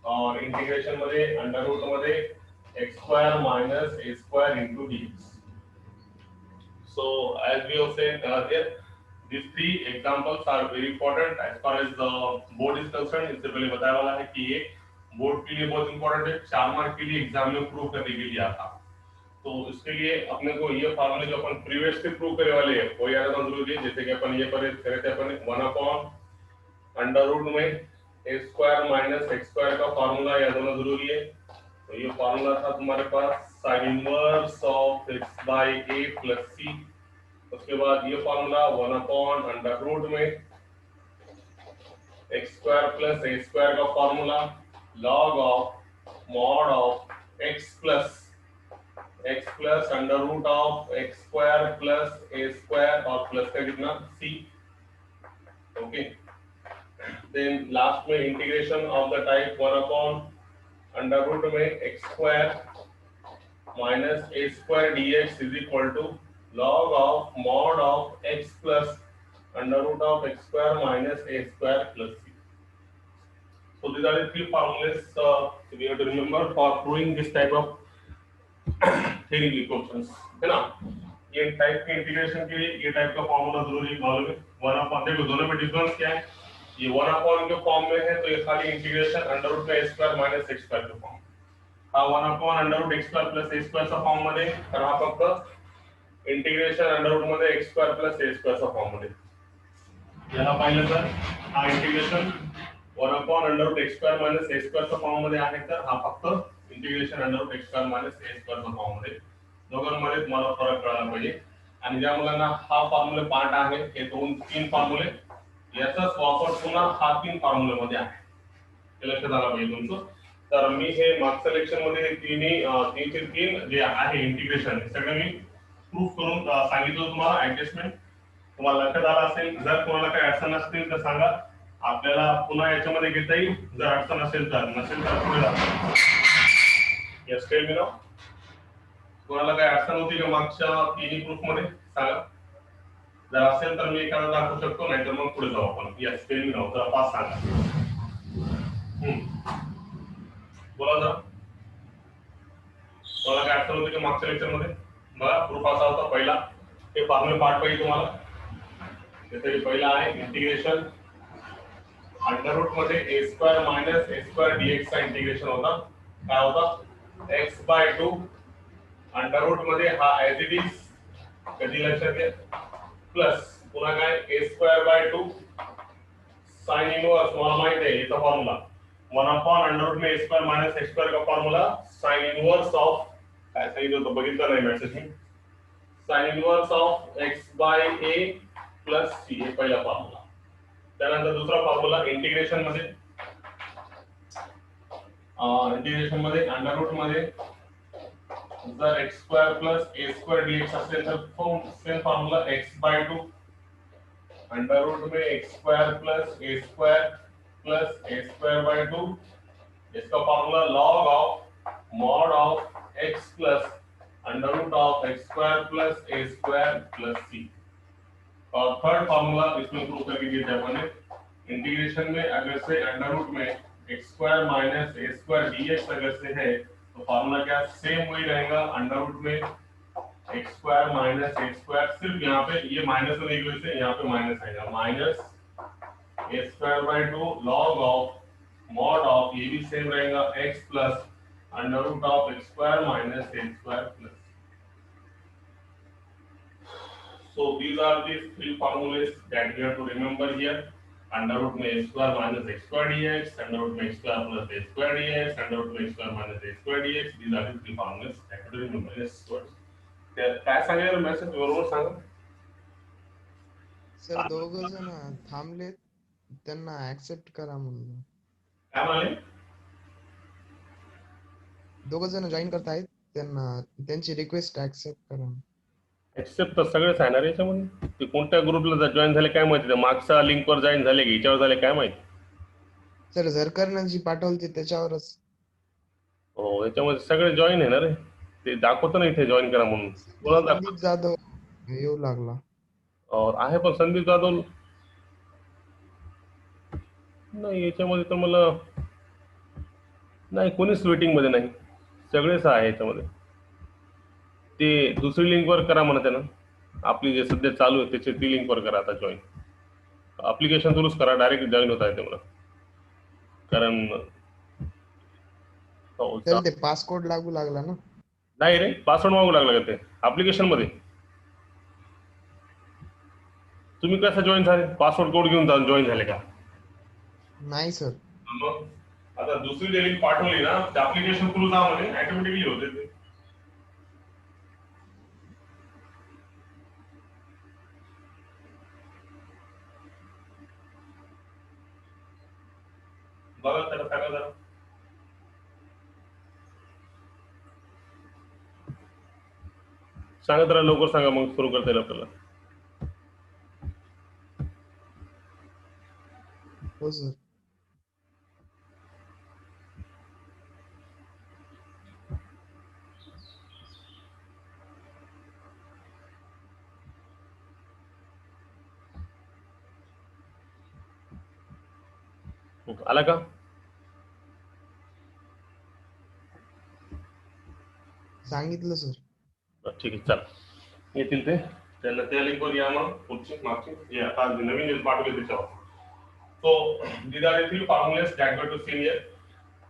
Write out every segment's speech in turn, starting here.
और इंटिग्रेशन मध्ये under root मध्ये x square minus a square into dx. So as we have said earlier, these three examples are very important as far as the board is concerned. इससे पहले बताया वाला है कि ये बोर्ड के लिए बहुत इंपॉर्टेंट है, 4 मार्क के लिए एग्जाम में प्रूव करने के लिए आता। तो इसके लिए अपने को ये फार्मूले जो अपन प्रीवियस से प्रूव करने वाले हैं वो याद रखना जरूरी है। जैसे कि अपन ये पर करे थे अपन 1 अपॉन अंडर रूट में a square minus x square का फार्मूला याद होना जरूरी है। तो ये फार्मूला था तुम्हारे पास sin inverse of x by a plus c। उसके बाद ये फार्मूला 1 अपॉन अंडर रूट में x square plus a square का formula log of mod of x plus under root of x square plus a square और plus का कितना c। Okay, then last में integration of the type 1 upon under root में x square minus a square dx is equal to log of mod of x plus under root of x square minus a square plus c. So these are the three formulas we have to remember for proving this type of theory equations, है ना। ये type के integration के लिए ये type का formula जरूरी मालूम है। 1 अपॉन, देखो दोनों में डिफरेंस क्या है, ये 1 अपॉन के फॉर्म में है तो ये खाली इंटीग्रेशन अंडर रूट में a square minus x square के फॉर्म, हा 1 upon under root x square plus a square चा फॉर्म मध्ये, तर हा फक्त इंटीग्रेशन अंडर रूट मध्ये x square plus a square चा फॉर्म मध्ये। याला पाहिलं तर हा integration 1 upon under root x square minus a square चा फॉर्म मध्ये आहे, तर हा फक्त integration under root x square minus a square चा फॉर्म मध्ये। दोघांमध्ये तुम्हाला फरक कळायला पाहिजे। आणि ज्या मुलांना हा फॉर्म्युला पार्ट आहे हे दोन तीन फॉर्म्युले याचाच वापर पुन्हा हा तीन फॉर्म्युले मध्ये आहे, हे लक्षात आलं पाहिजे तुमचं। तर मी हे मागच्या लेक्चर मध्ये हे तीनचे तीन जे आहे इंटिग्रेशन सगळे मी प्रूफ करून सांगितलं तुम्हाला। ऍडजस्टमेंट तुम्हाला लक्षात आला असेल, जर कोणाला काही अडचण असतील तर सांगा, आपल्याला पुन्हा याच्यामध्ये घेता येईल। जर अडचण असेल तर, नसेल तर पुढे जातो। यस, टेल मी नाउ, कोणाला काही अडचण होती का मागच्या तिन्ही प्रूफ मध्ये सांगा। जर असेल तर मी एखादा दाखवू शकतो, नाहीतर मग पुढे जाऊ आपण। यस, टेल मी नाउ, तर पास सांगा। बोला जरा, कोणाला काही अडचण होती का मागच्या लेक्चर मध्ये? बघा प्रूफ असा होता पहिला, हे फॉर्म्युला पार्ट पाहिजे तुम्हाला। जैसे पहिला आहे इंटिग्रेशन अंडर रूट मध्ये a square minus a square dx का इंटिग्रेशन होता, काय होता x बाय 2 अंडर रूट मध्ये हा ऍज इट इज कधी लक्षात घ्या प्लस पुन्हा काय a square by 2 sin inverse, मला माहित आहे याचा फॉर्म्युला 1 अपॉन अंडर रूट में a square minus x square का फॉर्म्युला sin इनवर्स ऑफ, काय सांगितलं होतं बघितलं नाही मेसेज मी, sin inverse of x by a plus c, हे पहिला फॉर्म्युला। त्यानंतर दुसरा फॉर्म्युला इंटिग्रेशन मध्ये अंडर रूट मध्ये जर x square plus a square dx असेल तर same formula x by 2 under root में x square plus a square by 2, इसका formula log of mod of x plus under root of x square plus a square plus c। और third formula इसमें prove करके दिया था मैंने, integration में अगर से अंडर रूट में x square minus a square dx अगर से है तो फॉर्मूला क्या सेम वही रहेगा, अंडर रूट में x square minus a square, सिर्फ यहाँ पे ये माइनस होने की वजह से यहाँ पे माइनस आएगा, minus a square by 2 log of mod of, ये भी सेम रहेगा x plus under root of x square minus a square plus. So these are the three formulas that we have to remember here. Under root में a square minus x square dx, under root में x square plus a square dx, under root में x square minus a square dx. These are the three formulas that we have to remember. Yes, words. काय सांगायला message बरोबर सांगा। Sir दोघं जण थांबले, त्यांना accept करा म्हणून। काय म्हणाले? दोघं जण जॉईन करत आहेत, त्यांना त्यांची रिक्वेस्ट ऍक्सेप्ट करा। एक्सेप्ट तर सगळेच आहे ना रे याच्यामध्ये, ते कोणत्या ग्रुपला जॉईन झाले काय माहिती, मागच्या लिंकवर जॉईन झाले की याच्यावर झाले काय माहिती। सर झरकरनं जी पाठवली त्याच्यावरच। हो याच्यामध्ये सगळे जॉईन आहे ना रे, ते दाखवतं ना इथे जॉईन करा म्हणून। कोणाला संदीप दाखवत जाधव येऊ लागला। और आहे पण संदीप जाधव नाही याच्यामध्ये तर मला नाही, कोणीच वेटिंग मध्ये नाही, सगळेच आहे याच्यामध्ये. ते दुसरी लिंकवर करा म्हणा त्यानं, आपली जे सध्या चालू आहे त्याची ती लिंकवर करा आता जॉईन. अप्लिकेशन थ्रूच करा, डायरेक्ट जॉईन होता येते मला. कारण हो, त्याला ते पासकोड लागू लागला ना. नाही रे, पासवर्ड मागू लागला का ते अप्लिकेशन मध्ये? तुम्ही कसं जॉईन झाले? पासवर्ड कोड घेऊन जॉईन झाले का? नाही सर. मग आता दुसरी लिंक पाठवली ना, त्या अप्लिकेशन थ्रू जा म्हणे, ऑटोमॅटिकली होते ते. बघा त्याला सांगा जरा. सांगा जरा लवकर सांगा, मग सुरू करता येईल आपल्याला. हो सर. आला का? सांगितलं सर. ठीक आहे, चला येतील ते. त्यांना त्या लिंकवर या, मग पुढची मागची या आता नवीन लिंक पाठवली त्याच्यावर. तो these are the three formulas that were to see here.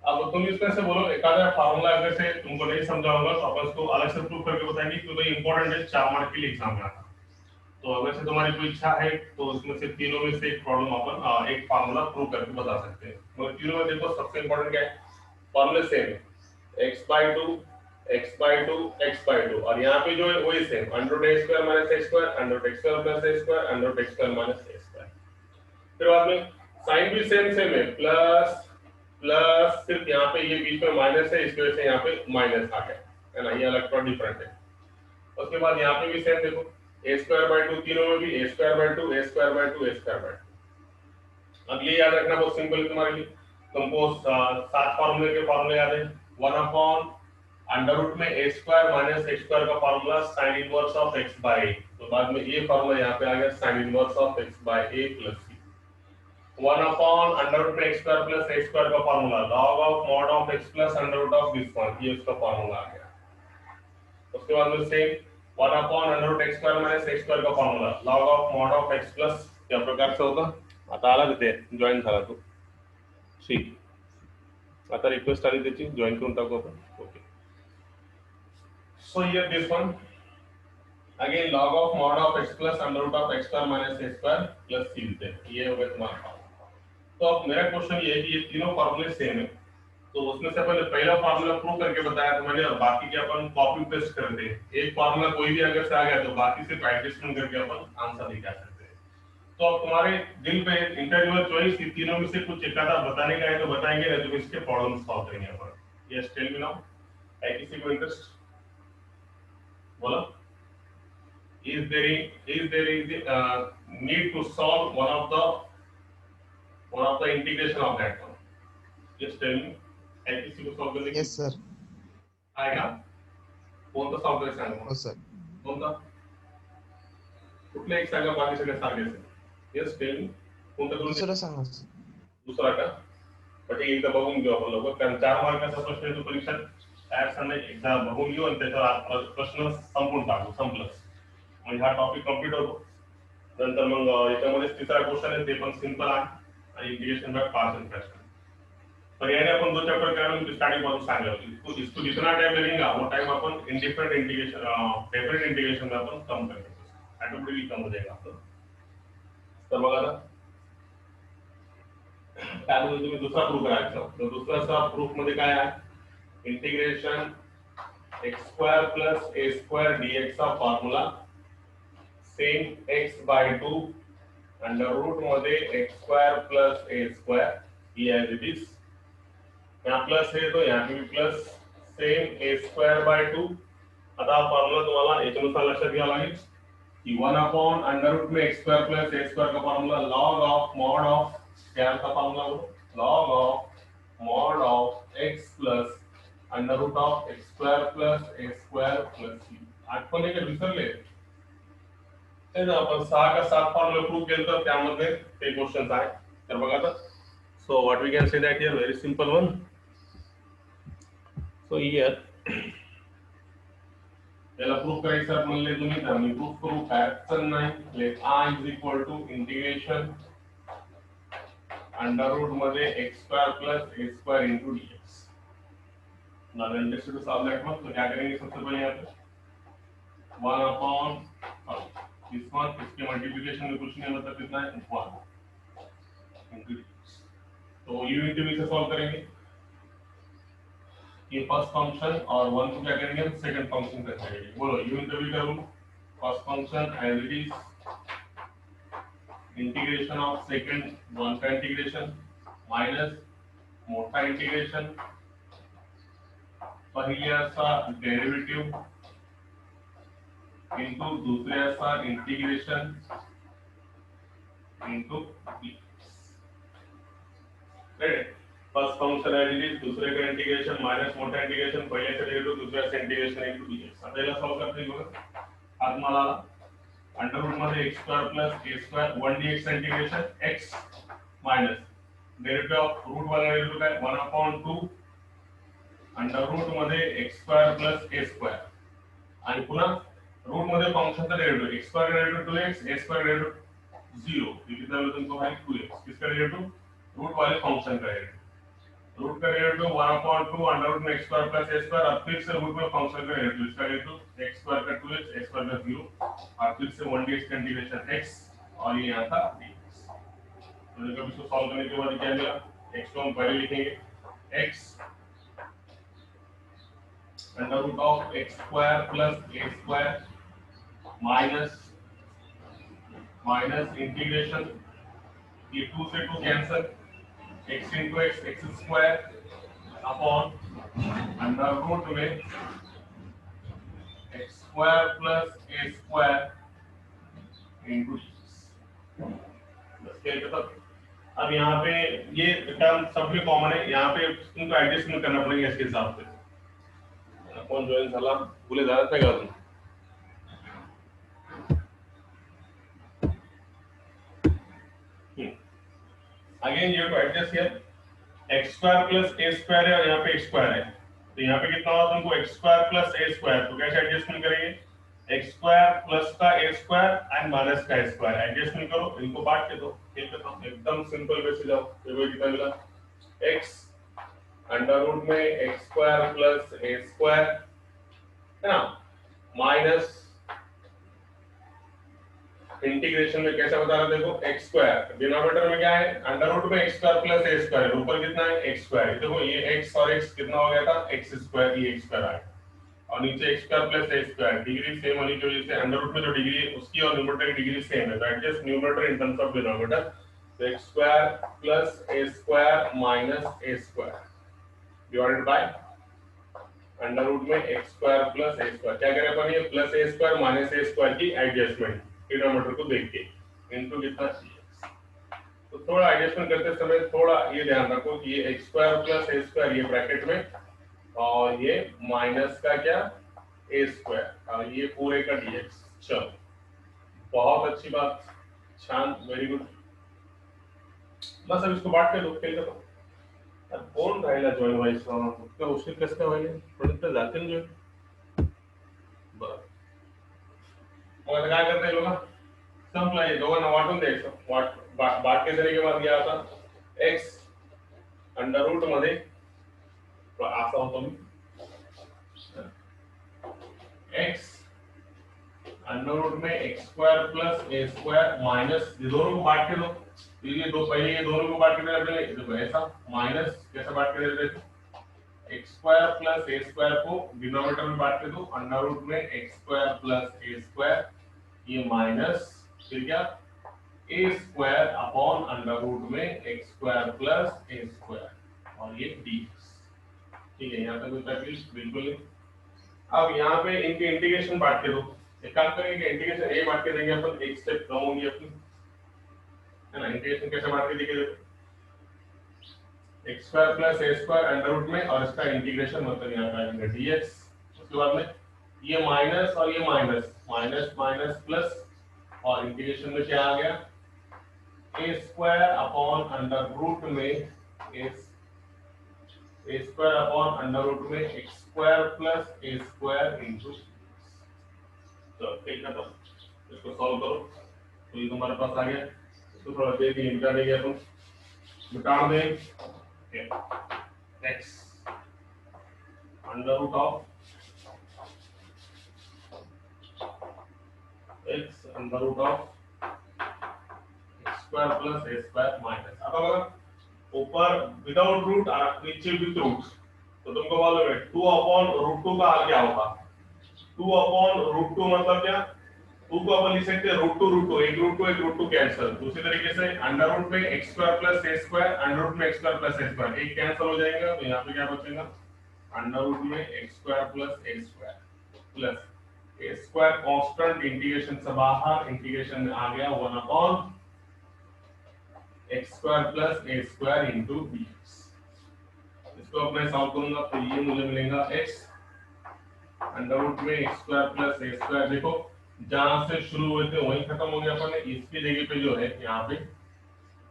अब तुम इसमें से बोलो एक आधा फार्मूला अगर से तुमको नहीं समझा होगा तो अपन इसको अलग से प्रूव करके बताएंगे, क्योंकि इंपॉर्टेंट है 4 मार्क के लिए एग्जाम में आता। तो अगर से तुम्हारी कोई इच्छा है तो उसमें से तीनों में से एक प्रॉब्लम अपन एक फार्मूला प्रूव करके बता सकते हैं। मगर तीनों में देखो सबसे इंपॉर्टेंट क्या है, फॉर्मूले सेम है, x/2 x/2 x/2, और यहाँ पे जो है वही same, √a² - a², √x² + a², √x² - a²। फिर बाद में साइन भी सेम है, प्लस प्लस, सिर्फ यहाँ पे ये बीच में माइनस है, इसकी वजह से यहाँ पे माइनस आ गया है ना, ये अलग थोड़ा डिफरेंट है। उसके बाद यहाँ पे भी सेम देखो, a²/2, तीनों में भी a²/2 a²/2 a²/2। अब ये याद रखना बहुत सिंपल है तुम्हारे लिए, तुमको 7 फॉर्मूले के फॉर्मूले याद है। 1/√में a² - x² का formula sin inverse of x/a, तो बाद में ये फॉर्मूला यहाँ पे आ गया sin inverse of x/a + c। 1/√में x² + a² का formula log of mod of x + √of this one, ये उसका फॉर्मूला आ गया। उसके बाद में सेम 1/√x² - a² का formula log of mod of x + या प्रकार से होता। आता आला तिथे जॉईन झाला तो, ठीक। आता रिक्वेस्ट आली त्याची, जॉईन करून टाकू आपण, okay. So here this one again log of mod of x + √of x² - a² + c देते हैं, ये हो गया तुम्हारा। तो अब मेरा क्वेश्चन ये है कि ये तीनों फॉर्मूले सेम है, तो उसमें से अपन पहला फार्मूला प्रूव करके बताया था मैंने, और बाकी के अपन कॉपी पेस्ट करते हैं। एक फार्मूला कोई भी अगर से आ गया तो बाकी सिर्फ एडजस्टमेंट करके अपन आंसर निकाल सकते हैं। तो अब तुम्हारे दिल पे इंडिविजुअल चॉइस, ये तीनों में से कुछ एक आधा बताने का है तो बताएंगे, नहीं तो इसके प्रॉब्लम सॉल्व करेंगे अपन। यस, टेल मी नाउ, है किसी को इंटरेस्ट? बोलो। Is there need to solve one of the integration of that one? Just tell me, है किसी को सॉल्व करने की? Yes sir. आएगा? कोणता सॉल्व करायचं सांगा हो मला. सर. कोणता? कुठला एक सांगा, बाकी सगळे सारखेच आहे. Yes, tell me. कोणता करून? दुसरं सांगा सर. दुसरा का? पण एकदा बघून घेऊ आपण लोक, कारण 4 मार्काचा प्रश्न आहे तो परीक्षेत तयार सांगणे, एकदा बघून घेऊ आणि त्याच्यावर प्रश्न संपून टाकू, संपलं म्हणजे हा टॉपिक कंप्लीट होतो। नंतर मग याच्यामध्ये तिसरा क्वेश्चन आहे, ते पण सिंपल आहे आणि integration by parts and fraction. पर याने अपन 2 चैप्टर कराने स्टार्टिंग में सांगा, इसको जितना टाइम लगेगा वो टाइम अपन इंडिफरेंट इंटीग्रेशन डिफरेंट इंटीग्रेशन में अपन कम करेंगे, ऑटोमेटिकली कम हो जाएगा आपका। तर बघा ना, त्यामध्ये तुम्ही दुसरा प्रूफ करायचा, तर दुसरा प्रूफ मध्ये काय आहे, इंटिग्रेशन x² + a² dx का formula same x/2 under root मध्ये x² + a² ये एज इट इज, यहाँ प्लस है तो यहाँ भी प्लस, सेम a²/2। आता फॉर्मूला तुम्हाला याच्यानुसार लक्षात घ्यावा लागेल कि 1/√में x² + a² का formula log of mod of क्या का फॉर्मूला हो, log of mod of x + √of x² + a² + c। आठवण का विसरले ते ना, आपण 6 का 7 फॉर्मूला प्रूव्ह केलं तर त्यामध्ये ते क्वेश्चन्स आहे। तर बघा आता, so what we can say that here, very simple one, so here त्याला प्रूफ करायचं म्हणले तुम्ही तर मी प्रूफ करू काय अडचण नाही. Let I is equal to integration under root मध्ये x square plus a square into d x. Now interested to solve that one. तो क्या करेंगे सबसे पहले यहाँ पे 1 अपॉन दिस वन, इसके मल्टीप्लिकेशन में कुछ नहीं मतलब कितना है 1 इंटू डी एक्स. तो यू इंटू वी से सॉल्व करेंगे ये फर्स्ट फंक्शन और 1 को क्या करेंगे हम सेकंड फंक्शन कर देंगे. बोलो यू इंटू वी का rule. First function as it is integration of second one का इंटीग्रेशन माइनस मोटा इंटीग्रेशन पहिल्याचा डेरिवेटिव इंटू दुसऱ्याचा integration into right. First function as it is दूसरे का इंटीग्रेशन माइनस मोटा इंटीग्रेशन पहिल्याचा डेरिवेटिव दुसऱ्याचा इंटीग्रेशन इंटू dx. आता याला सॉल्व करते बघा. आत्माला अंडर रूट मध्ये x square plus a square 1 dx integration x minus derivative of root वाला डेरिवेटिव काय 1/2 अंडर रूट मध्ये x square plus a square आणि पुन्हा रूट मध्ये फंक्शनचा derivative x square derivative 2x a square derivative 0. ये कितना होगा तुमको है 2x. किसका डेरिवेटिव रूट वाले फंक्शन का डेरिवेटिव. रूट का डेरिवेटिव 1/2 अंडर रूट में x square plus a square और फिर से रूट में फंक्शन का डेरिवेटिव इसका डेरिवेटिव x स्क्वायर का 2x x स्क्वायर का 0 और फिर से 1 dx का इंटीग्रेशन x और ये यहाँ था dx. तो जब इसको सॉल्व करने के बाद क्या मिला x को हम पहले लिखेंगे x under root of x square plus a square minus integration ये 2 से 2 cancel x into x x square upon under root में x square plus a square into अब यहाँ पे ये टर्म सबके कॉमन है. यहाँ पे तुमको एडजस्टमेंट करना पड़ेगा इसके हिसाब से. कौन ज्वाइन झाला बोले जात नाही का अजून. Again you have to adjust here x square plus a square है और यहाँ पे x स्क्वायर है. तो यहाँ पे कितना होगा तुमको x square plus a square. तो कैसे एडजस्टमेंट करेंगे x स्क्वायर प्लस का a स्क्वायर एंड माइनस का a स्क्वायर. एडजस्टमेंट करो इनको बांट के दो. ठीक है एकदम सिंपल वे से जाओ. देखो कितना मिला x अंडर रूट में x square plus a square है ना माइनस इंटीग्रेशन में कैसा बता रहा देखो x स्क्वायर डिनोमिनेटर में क्या है अंडर रूट में x square plus a square ऊपर कितना है x स्क्वायर. देखो ये x और x कितना हो गया था x स्क्वायर ये x स्क्वायर आया और नीचे x square plus a square degree same होने की वजह से अंडर रूट में जो डिग्री है उसकी और न्यूमरेटर की डिग्री सेम है. तो adjust numerator in terms of denominator. तो x square plus a square minus a square divided by under root में x square plus a square. क्या करें अपन ये plus a square minus a square की adjustment denominator को देख के इनटू कितना dx. तो थोड़ा एडजस्टमेंट करते समय थोड़ा ये ध्यान रखो कि ये x square plus a square ये ब्रैकेट में और ये माइनस का क्या a स्क्वायर और ये पूरे का dx. चलो बहुत अच्छी बात छान वेरी गुड. बस अब इसको बांट के दो खेल करो. अब कौन राहिला जॉइन व्हाइस का उशीर कसं काय व्हायला प्रोडक्ट जाते ना बरं. मग आता काय करता येईल बघा संपला हे दोघांना वाटून द्यायचं. बांट के देने के बाद क्या आता x अंडर रूट मध्ये असा होतो मी x अंडर रूट में x square plus a square minus ये दोनों को बांट के दो. ये दो पहले ये दोनों को बांट के देना पहले देखो ऐसा माइनस कैसे बांट के देते हैं x square plus a square को डिनोमिनेटर में बांट के दो अंडर रूट में x square plus a square ये माइनस फिर क्या a square upon under root में x square plus a square और ये dx. ठीक है यहाँ तक कोई तकलीफ बिल्कुल नहीं. अब यहाँ पे इनके इंटीग्रेशन बांट के दो. एक काम करेंगे इंटीग्रेशन a बांट के देंगे अपन एक स्टेप कम होगी अपनी है ना. इंटीग्रेशन कैसे बांट के देंगे x square plus a square under root में और इसका इंटीग्रेशन मतलब यहाँ पे आएगा dx. उसके बाद में ये माइनस और ये माइनस माइनस माइनस प्लस और इंटीग्रेशन में क्या आ गया a square upon under root में a square upon under root में x square plus a square into, चलो ठीक है, तो इसको सॉल्व करो तो ये तुम्हारे पास आ गया। इसको थोड़ा देख के मिटा देंगे अपन, मिटा दें x under root of x under root of x square plus a square minus, आता बघा ऊपर विदाउट रूट और नीचे विथ रूट, तो तुमको मालूम है 2 अपॉन रूट 2 का क्या होगा, 2 अपॉन रूट 2 मतलब क्या, 2 को अपन लिख सकते हैं रूट 2, एक रूट 2 कैंसिल, दूसरी तरीके से अंडर रूट में x square plus a square, under root में x square plus a square, एक कैंसिल हो जाएगा, तो यहाँ पे क्या बचेगा अंडर रूट में x square plus a square plus a square constant integration से बाहर, इंटीग्रेशन में आ गया 1 upon x square plus a square into dx। इसको अब मैं सॉल्व करूंगा तो ये मुझे मिलेगा x अंडर रूट में x square plus a square, देखो जहां से शुरू हुए थे वहीं खत्म हो गया अपन ने, इसकी जगह पे जो है यहाँ पे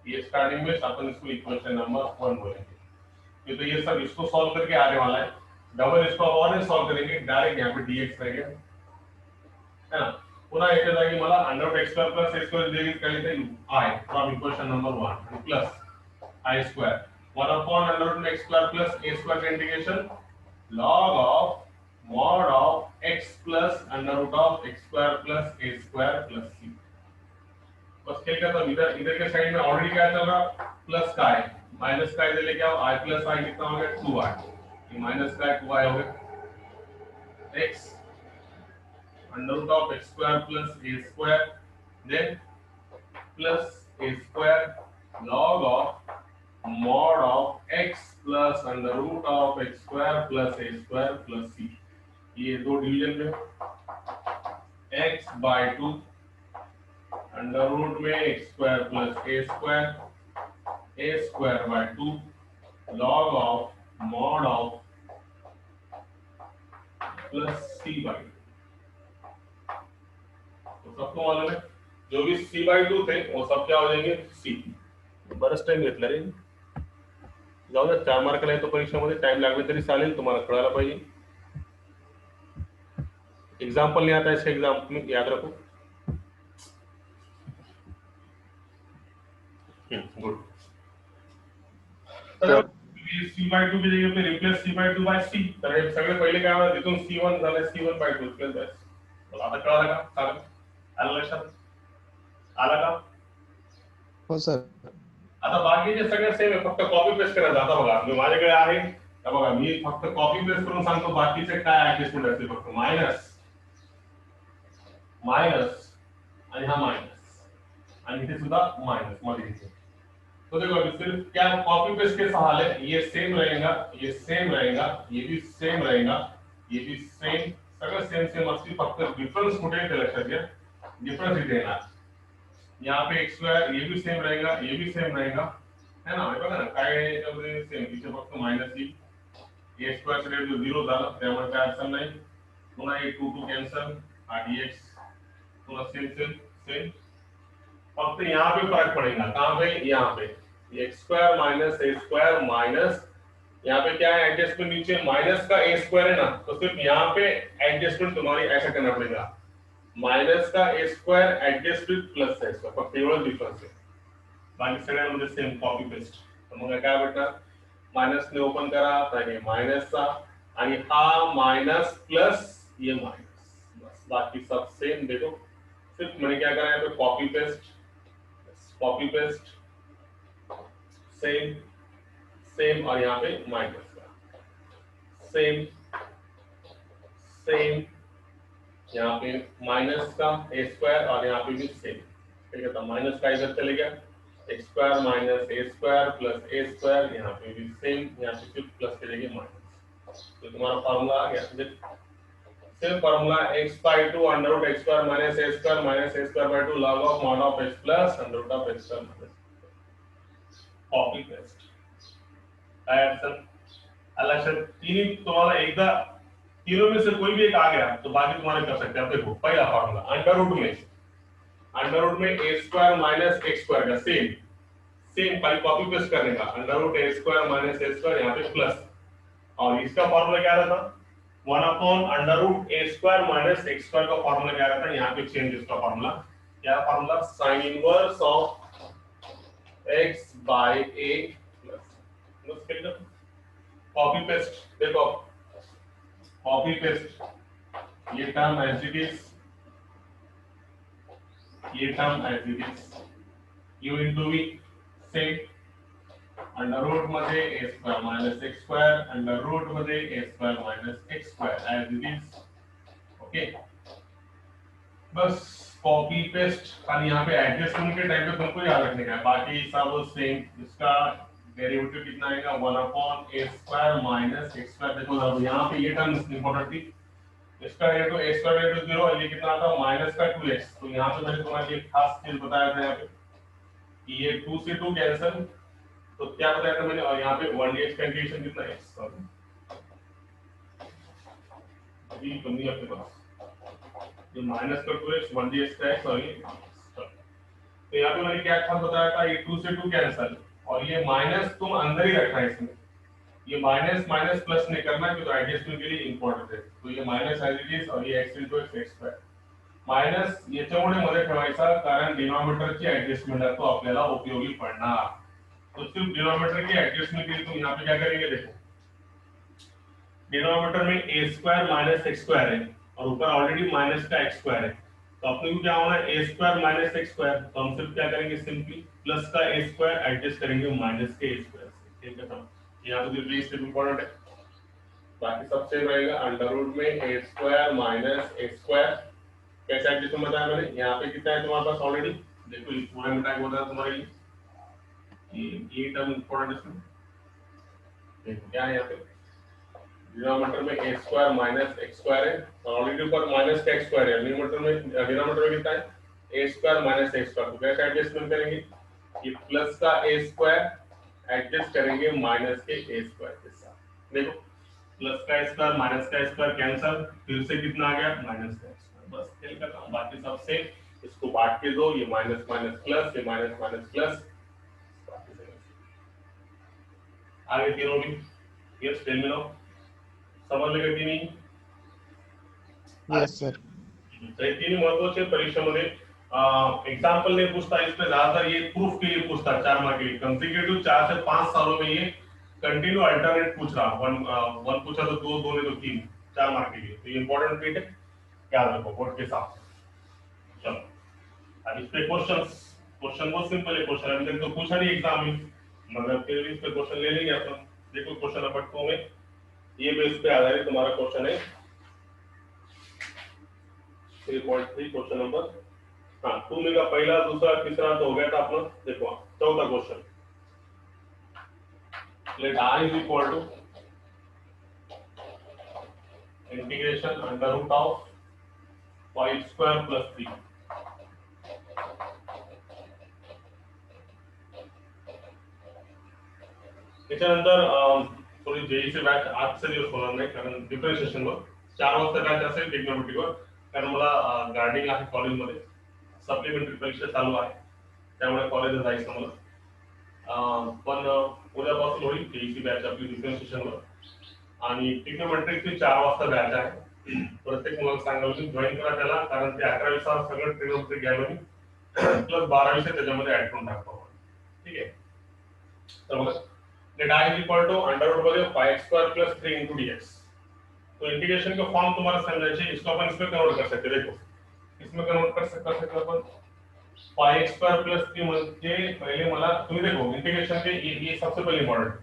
ये स्टार्टिंग में अपन इसको इक्वेशन नंबर 1 बोलेंगे, तो ये सब इसको सॉल्व करके आने वाला है, डबल इसको और सॉल्व करेंगे, डायरेक्ट यहाँ पे dx रहेगा, है ना, पुन्हा येथे जागी मला under root x square plus a square divide करायचे i फ्रॉम इक्वेशन नंबर 1 आणि plus i square 1 upon under root x square plus a square का integration log of mod of x plus under root of x square plus a square plus c, बस क्या करता हूँ इधर इधर के side में ऑलरेडी क्या चल रहा प्लस का है, माइनस का इधर लेके आओ, i प्लस i कितना हो गया 2i, ये माइनस का 2i हो गया, x under root of x square plus a square then plus a square log of mod of x plus under root of x square plus a square plus c, ये दो division में x by 2 under root में x square plus a square by 2 log of mod of plus c by 2, तो सबको मालूम है जो भी c बाय 2 थे वो सब क्या हो जाएंगे c, बरंच टाइम घेतला रे, जाऊ द्या 4 मार्काला येतो परीक्षेमध्ये, टाइम लागले तरी चालेल, तुम्हाला कळायला पाहिजे, एग्जाम्पल नहीं आता है, इसका एग्जाम्पल याद रखो, गुड, तर c/2 की जगह पे रिप्लेस c/2 बाय c, तर हे सगळे पहिले काय होणार, तिथून c1 झालं c1/2 रिप्लेस बाय c, बोला आता कळालं का, चालेल, आलं लक्षात, आलं का, हो सर, आता बाकीचे सगळे सेम आहे, फक्त कॉपी पेस्ट करायचं, आता बघा मी माझ्याकडे आहे, तर बघा मी फक्त कॉपी पेस्ट करून सांगतो, बाकीचे काय ऍडजस्टमेंट असते, फक्त मायनस माइनस आणि हा माइनस आणि इथे सुद्धा माइनस मध्ये इथे, तो देखो अभी सिर्फ क्या कॉपी पेस्ट के सहारे ये सेम रहेगा, ये सेम रहेगा, ये भी सेम रहेगा, ये भी सेम, सगळं सेम सेम असतील, फक्त डिफरेंस कुठे आहे ते लक्षात घ्या, डिफरेंस इथे येणार, यहाँ पे x स्क्वायर ये भी सेम रहेगा, ये भी सेम रहेगा, है ना, हे बघा ना काय आहे याच्यामध्ये सेम, इथे फक्त माइनस येईल, a स्क्वायर चे रेट 0 झालं त्यामुळे काय अडचण नाही, पुन्हा हे 2 कॅन्सल, हा dx पूरा सेम सेम सेम, फक्त यहाँ पे फर्क पड़ेगा, कहाँ पे, यहाँ पे एक्स स्क्वायर माइनस ए स्क्वायर माइनस, यहाँ पे क्या है एडजस्टमेंट, नीचे माइनस का ए स्क्वायर है ना, तो सिर्फ यहाँ पे एडजस्टमेंट तुम्हारी ऐसा करना पड़ेगा, माइनस का a square adjust with plus a square, फक्त एवढं डिफरन्स आहे, बाकी सगळ्यांमध्ये सेम कॉपी पेस्ट, तर मग काय भेटणार, माइनस ने ओपन करा तर हे माइनसचा आणि हा माइनस प्लस ये माइनस, बस बाकी सब सेम, देखो सिर्फ मैंने क्या करा है पे कॉपी पेस्ट सेम सेम और यहाँ पे माइनस का सेम सेम, यहाँ पे माइनस का ए स्क्वायर और यहाँ पे भी सेम, ठीक है, तो माइनस का इधर चले गया, x square minus A square plus a square, यहाँ पे भी सेम, यहाँ पे सिर्फ प्लस के जगह माइनस, तो तुम्हारा फार्मूला आ गया, same formula x by 2 under root x square minus a square by 2 log of mod of x plus under root of x square minus, copy paste, आयरसन अलग तीन तुम्हारा एकदा तीनों में से कोई भी एक आ गया तो बाकी तुम्हारे कर सकते हैं, आप देखो पहला फार्मूला अंडर रूट में a square minus x square का सेम खाली कॉपी पेस्ट करने का, under root a square minus a square यहाँ पे प्लस और इसका फॉर्मूला क्या रहता, 1/√a² माइनस x² का फॉर्मूला क्या रहता है, यहाँ पे चेंज इसका फॉर्मूला, क्या formula, sine inverse of x by a plus, copy paste, देखो कॉपी पेस्ट, ये टर्म एज इट इज, ये term as it is, u into v से अंडर रूट मध्ये a square minus x square under root मध्ये a square minus x square as it is, okay. बस copy paste, खाली यहाँ पे adjustment के time पे तुमको याद रखने का है, बाकी सब सेम। इसका डेरिवेटिव कितना आएगा, 1/a² माइनस x स्क्वायर। देखो अब यहाँ पे ये टर्म इंपॉर्टेंट थी, इसका डेरिवेटिव a स्क्वायर डेरिवेटिव 0 और ये कितना आता है माइनस का 2x। तो यहाँ पे मैंने तुम्हारे लिए खास चीज बताया था यहाँ पे कि ये 2 से 2 कैंसिल, तो क्या बताया था मैंने, और यहाँ पे 1dx का इंटीग्रेशन कितना है, सॉरी अभी कम नहीं आपके पास, ये माइनस का 2x 1dx का है, सॉरी। तो यहाँ पे मैंने क्या खास बताया था, ये 2 से 2 कैंसिल और ये माइनस तुम अंदर ही रखना है इसमें, ये माइनस माइनस प्लस नहीं करना है क्योंकि एडजस्टमेंट के लिए इंपॉर्टेंट है। तो ये माइनस एज इट इज और ये x into x square minus याच्यामुळे मध्ये ठेवायचा, कारण डिनॉमिनेटरची ऍडजस्टमेंट आहे तो आपल्याला उपयोगी पडणार। तो सिर्फ डिनोमिनेटर की एडजस्टमेंट के लिए तुम यहाँ पे क्या करेंगे, देखो डिनोमिनेटर में a square minus x square है और ऊपर ऑलरेडी माइनस का x स्क्वायर है, तो अपने को क्या होना है a square minus x square, तो हम सिर्फ क्या करेंगे, सिंपली प्लस का a स्क्वायर एडजस्ट करेंगे माइनस के a स्क्वायर से, ठीक है। तो यहाँ पे जो स्टेप इंपॉर्टेंट है, बाकी सब सेम रहेगा। अंडर रूट में a square minus x square कैसे एडजस्ट बताया मैंने, यहाँ पे कितना है तुम्हारे पास ऑलरेडी, देखो ये पूरा मिटा के बताया तुम्हारे लिए, ये टर्म इंपॉर्टेंट है, देखो क्या है यहाँ पे, डिनोमिनेटर में a square minus x square है और ऑलरेडी ऊपर माइनस का x स्क्वायर है, डिनोमिनेटर में कितना है a square minus x square, तो कैसे एडजस्टमेंट करेंगे, ये प्लस का a स्क्वायर एडजस्ट करेंगे माइनस के a स्क्वायर के साथ। देखो प्लस का स्क्वायर माइनस का स्क्वायर कैंसिल, फिर से कितना आ गया माइनस का स्क्वायर, बस खेल का काम, बाकी सब सेम। इसको बांट के दो, ये माइनस माइनस प्लस, ये माइनस माइनस प्लस, आगे तीनों भी ये स्टेल में लो, समझ लेगा की नाही, यस सर। तीन महत्वाचे परीक्षेमध्ये एग्जाम्पल नहीं पूछता, इसमें ज्यादातर ये प्रूफ के लिए पूछता है 4 मार्क के लिए। कंसेक्यूटिव 4 से 5 सालों में ये कंटिन्यू अल्टरनेट पूछ रहा, वन पूछा तो 2, 2 नहीं तो 3, 4 मार्क के लिए, तो ये इंपॉर्टेंट बिट है, याद रखो बोर्ड के हिसाब से। चलो अब इस पे क्वेश्चन बहुत सिंपल है, क्वेश्चन अभी तक तो पूछा नहीं एग्जाम में, मगर फिर भी इस पे क्वेश्चन ले लेंगे अपन। देखो क्वेश्चन नंबर 2 में ये बेस पे आधारित तुम्हारा क्वेश्चन है 3.3 क्वेश्चन नंबर, हाँ 2 में का पहला दूसरा तीसरा तो हो गया था अपना। देखो चौथा question, let r is equal to integration under root of 5 square plus 3, त्याच्यानंतर थोडी जेईची बॅच आजचा दिवस होणार नाही, कारण डिफरन्शिएशन वर 4 वाजता बॅच असेल टेक्नॉमेट्रीवर, कारण मला गार्डिंग आहे कॉलेजमध्ये, सप्लिमेंटरी परीक्षा चालू आहे, त्यामुळे कॉलेजला जायचं मला, पण उद्यापासून होईल जेईची बॅच आपली डिफरन्शिएशन वर, आणि टेक्नॉमेट्रीची 4 वाजता बॅच आहे। प्रत्येक मुलाला सांगाल की जॉईन करा त्याला, कारण ते 11 तास सगळं टेक्नॉमेट्री घ्यायला मी प्लस 12 विषय त्याच्यामध्ये ऍड करून टाकतो, ठीक आहे। तर बघा let i is equal to under root मध्ये 5 स्क्वायर प्लस 3 इंटू dx, तो इंटीग्रेशन का फॉर्म तुम्हारा समझाइए, इसको अपन इसमें कन्वर्ट कर सकते हैं। देखो इसमें कन्वर्ट कर सकते हैं अपन 5 स्क्वायर प्लस 3 म्हणजे पहले मला तुम्ही देखो इंटीग्रेशन के ये सबसे पहले इंपॉर्टेंट,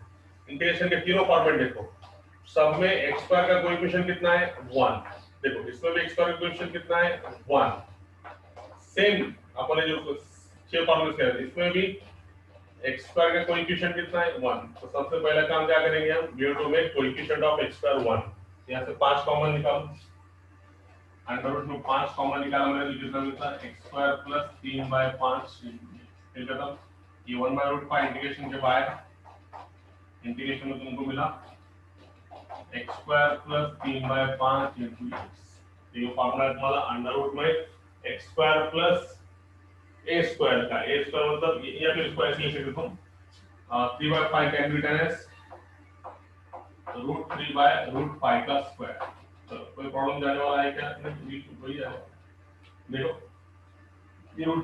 इंटीग्रेशन के तीनों फॉर्मेट देखो, सब में x स्क्वायर का कोएफिशिएंट कितना है 1, देखो इसमें भी x स्क्वायर का कोएफिशिएंट कितना है 1, सेम अपन ने जो 6 फॉर्मूले किया इसमें भी x स्क्वायर का कोएफिशिएंट कितना है 1, तो सबसे पहला काम क्या करेंगे हम, we have to make coefficient of x square 1, यहाँ से 5 कॉमन निकालो, अंडर रूट में 5 कॉमन निकाला मैंने, तो कितना मिलता है x स्क्वायर प्लस 3/5, फिर खत्म, ये 1/√5 इंटीग्रेशन के बाहर, इंटीग्रेशन में तुमको मिला x square plus 3/5 into x, तो ये फॉर्मूला है तुम्हारा अंडर रूट में x square plus a square का, a स्क्वायर मतलब या फिर स्क्वायर लिख सकते तुम, 3/5 कैन बी रिटन एज √3/√5 का स्क्वायर। चलो कोई प्रॉब्लम जाने वाला है क्या? वही है, देखो ये √5